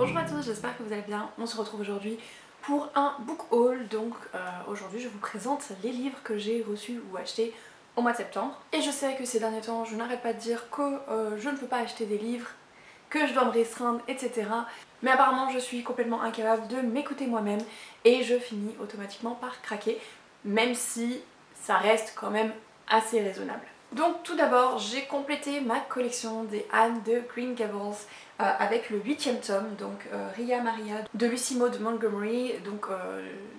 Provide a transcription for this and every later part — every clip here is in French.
Bonjour à tous, j'espère que vous allez bien. On se retrouve aujourd'hui pour un book haul. Donc aujourd'hui je vous présente les livres que j'ai reçus ou achetés au mois de septembre. Et je sais que ces derniers temps je n'arrête pas de dire que je ne peux pas acheter des livres, que je dois me restreindre, etc. Mais apparemment je suis complètement incapable de m'écouter moi-même et je finis automatiquement par craquer, même si ça reste quand même assez raisonnable. Donc tout d'abord j'ai complété ma collection des Anne de Green Gables avec le 8e tome, donc Ria Maria de Lucy Maud Montgomery. Donc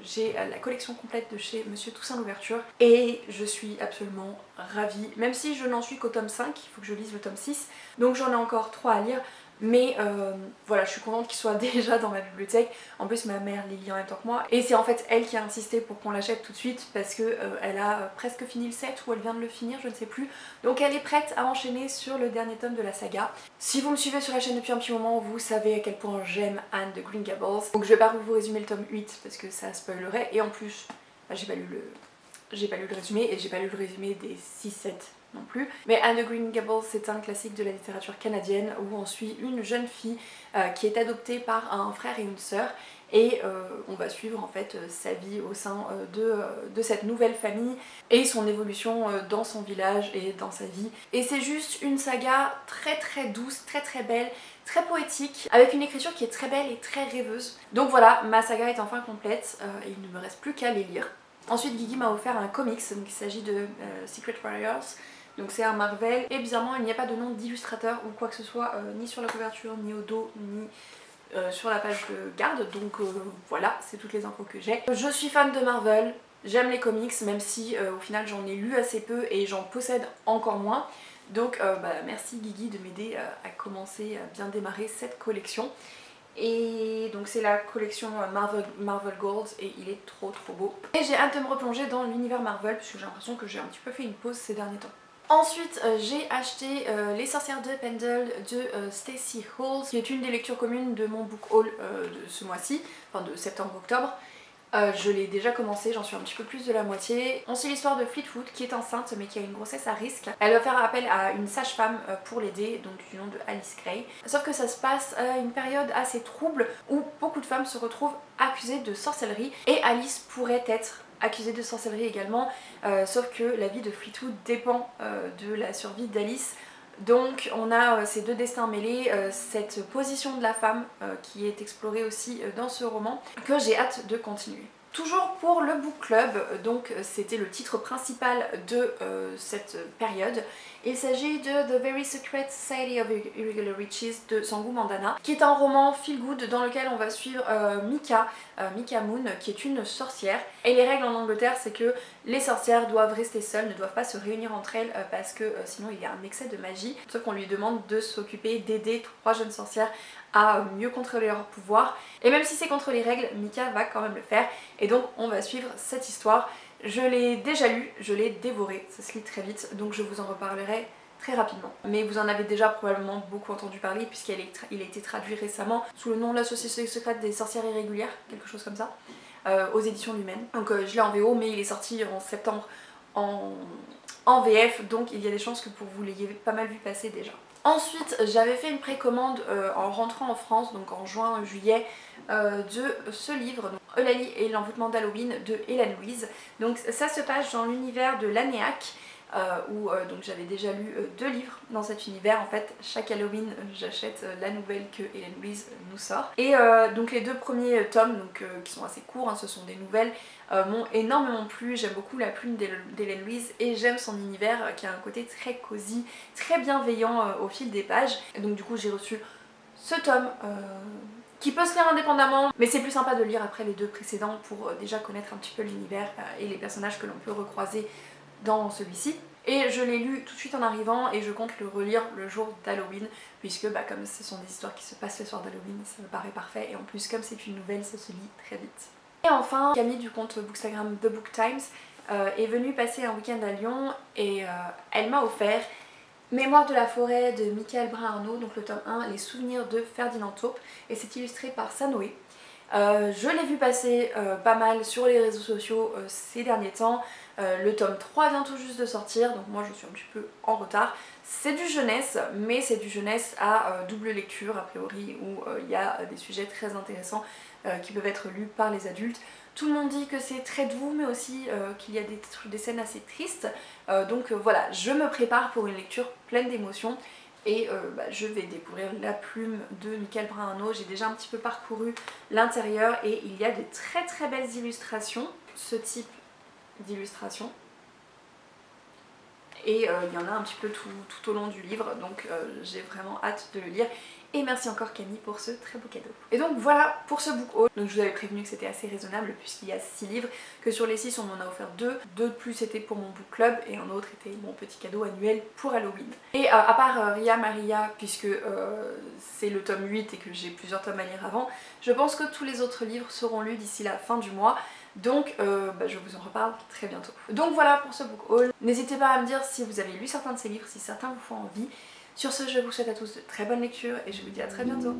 j'ai la collection complète de chez Monsieur Toussaint Louverture et je suis absolument ravie, même si je n'en suis qu'au tome 5, il faut que je lise le tome 6, donc j'en ai encore 3 à lire. Mais voilà, je suis contente qu'il soit déjà dans ma bibliothèque. En plus ma mère les lit en même temps que moi et c'est en fait elle qui a insisté pour qu'on l'achète tout de suite parce que elle a presque fini le 7 ou elle vient de le finir, je ne sais plus. Donc elle est prête à enchaîner sur le dernier tome de la saga. Si vous me suivez sur la chaîne depuis un petit moment, vous savez à quel point j'aime Anne de Green Gables. Donc je vais pas vous résumer le tome 8 parce que ça spoilerait et en plus bah, j'ai pas lu le résumé et j'ai pas lu le résumé des 6-7 non plus. Mais Anne de Green Gables c'est un classique de la littérature canadienne où on suit une jeune fille qui est adoptée par un frère et une sœur et on va suivre en fait sa vie au sein de cette nouvelle famille et son évolution dans son village et dans sa vie. Et c'est juste une saga très douce, très belle, très poétique, avec une écriture qui est très belle et très rêveuse. Donc voilà, ma saga est enfin complète et il ne me reste plus qu'à les lire. Ensuite Guigui m'a offert un comics, donc il s'agit de Secret Warriors. Donc c'est un Marvel et bizarrement il n'y a pas de nom d'illustrateur ou quoi que ce soit ni sur la couverture, ni au dos, ni sur la page de garde. Donc voilà, c'est toutes les infos que j'ai. Je suis fan de Marvel, j'aime les comics même si au final j'en ai lu assez peu et j'en possède encore moins. Donc merci Guigui de m'aider à commencer à bien démarrer cette collection. Et donc c'est la collection Marvel Gold et il est trop beau. Et j'ai hâte de me replonger dans l'univers Marvel puisque j'ai l'impression que j'ai un petit peu fait une pause ces derniers temps. Ensuite j'ai acheté Les Sorcières de Pendle de Stacey Hall, qui est une des lectures communes de mon book haul de ce mois-ci, enfin de septembre-octobre. Je l'ai déjà commencé, j'en suis un petit peu plus de la moitié. On suit l'histoire de Fleetwood qui est enceinte mais qui a une grossesse à risque. Elle va faire appel à une sage-femme pour l'aider, donc du nom de Alice Gray. Sauf que ça se passe à une période assez trouble où beaucoup de femmes se retrouvent accusées de sorcellerie et Alice pourrait être accusée de sorcellerie également, sauf que la vie de Fleetwood dépend de la survie d'Alice. Donc on a ces deux destins mêlés, cette position de la femme qui est explorée aussi dans ce roman, que j'ai hâte de continuer. Toujours pour le book club, donc c'était le titre principal de cette période. Il s'agit de The Very Secret Society of Irregular Riches de Sangu Mandana, qui est un roman feel good dans lequel on va suivre Mika Moon, qui est une sorcière. Et les règles en Angleterre, c'est que les sorcières doivent rester seules, ne doivent pas se réunir entre elles parce que sinon il y a un excès de magie. Sauf qu'on lui demande de s'occuper d'aider 3 jeunes sorcières à mieux contrôler leur pouvoir. Et même si c'est contre les règles, Mika va quand même le faire. Et donc on va suivre cette histoire. Je l'ai déjà lu, je l'ai dévoré, ça se lit très vite, donc je vous en reparlerai très rapidement. Mais vous en avez déjà probablement beaucoup entendu parler puisqu'il a été traduit récemment sous le nom de l'Association secrète des sorcières irrégulières, quelque chose comme ça, aux éditions Lumen. Donc je l'ai en VO mais il est sorti en septembre en VF, donc il y a des chances que pour vous l'ayez pas mal vu passer déjà. Ensuite j'avais fait une précommande en rentrant en France, donc en juin-juillet, de ce livre, donc Eulalie et l'envoûtement d'Halloween de Hélène Louise. Donc ça se passe dans l'univers de l'Anéac, où donc j'avais déjà lu 2 livres dans cet univers. En fait chaque Halloween j'achète la nouvelle que Hélène Louise nous sort. Et donc les 2 premiers tomes, donc, qui sont assez courts, hein, ce sont des nouvelles, m'ont énormément plu. J'aime beaucoup la plume d'Hélène Louise et j'aime son univers qui a un côté très cosy, très bienveillant au fil des pages. Et donc du coup j'ai reçu ce tome qui peut se lire indépendamment, mais c'est plus sympa de lire après les 2 précédents pour déjà connaître un petit peu l'univers et les personnages que l'on peut recroiser dans celui-ci. Et je l'ai lu tout de suite en arrivant et je compte le relire le jour d'Halloween puisque comme ce sont des histoires qui se passent le soir d'Halloween, ça me paraît parfait et en plus comme c'est une nouvelle, ça se lit très vite. Et enfin, Camille du compte Bookstagram The Book Times est venue passer un week-end à Lyon et elle m'a offert Mémoire de la forêt de Michael Brun-Arnaud, donc le tome 1, les souvenirs de Ferdinand Taupe, et c'est illustré par Sanoé. Je l'ai vu passer pas mal sur les réseaux sociaux ces derniers temps. Le tome 3 vient tout juste de sortir, donc moi je suis un petit peu en retard. C'est du jeunesse, mais c'est du jeunesse à double lecture a priori, où il y a des sujets très intéressants qui peuvent être lus par les adultes. Tout le monde dit que c'est très doux, mais aussi qu'il y a des scènes assez tristes. Donc voilà, je me prépare pour une lecture pleine d'émotions. Et je vais découvrir La Plume de Michael Brahano. J'ai déjà un petit peu parcouru l'intérieur et il y a de très très belles illustrations, ce type d'illustration. Et il y en a un petit peu tout au long du livre, donc j'ai vraiment hâte de le lire. Et merci encore Camille pour ce très beau cadeau. Et donc voilà pour ce book haul. Donc je vous avais prévenu que c'était assez raisonnable puisqu'il y a 6 livres, que sur les 6 on m'en a offert 2. 2 de plus étaient pour mon book club et un autre était mon petit cadeau annuel pour Halloween. Et à part Ria Maria, puisque c'est le tome 8 et que j'ai plusieurs tomes à lire avant, je pense que tous les autres livres seront lus d'ici la fin du mois. Donc je vous en reparle très bientôt. Donc voilà pour ce book haul. N'hésitez pas à me dire si vous avez lu certains de ces livres, si certains vous font envie. Sur ce, je vous souhaite à tous de très bonnes lectures et je vous dis à très bientôt.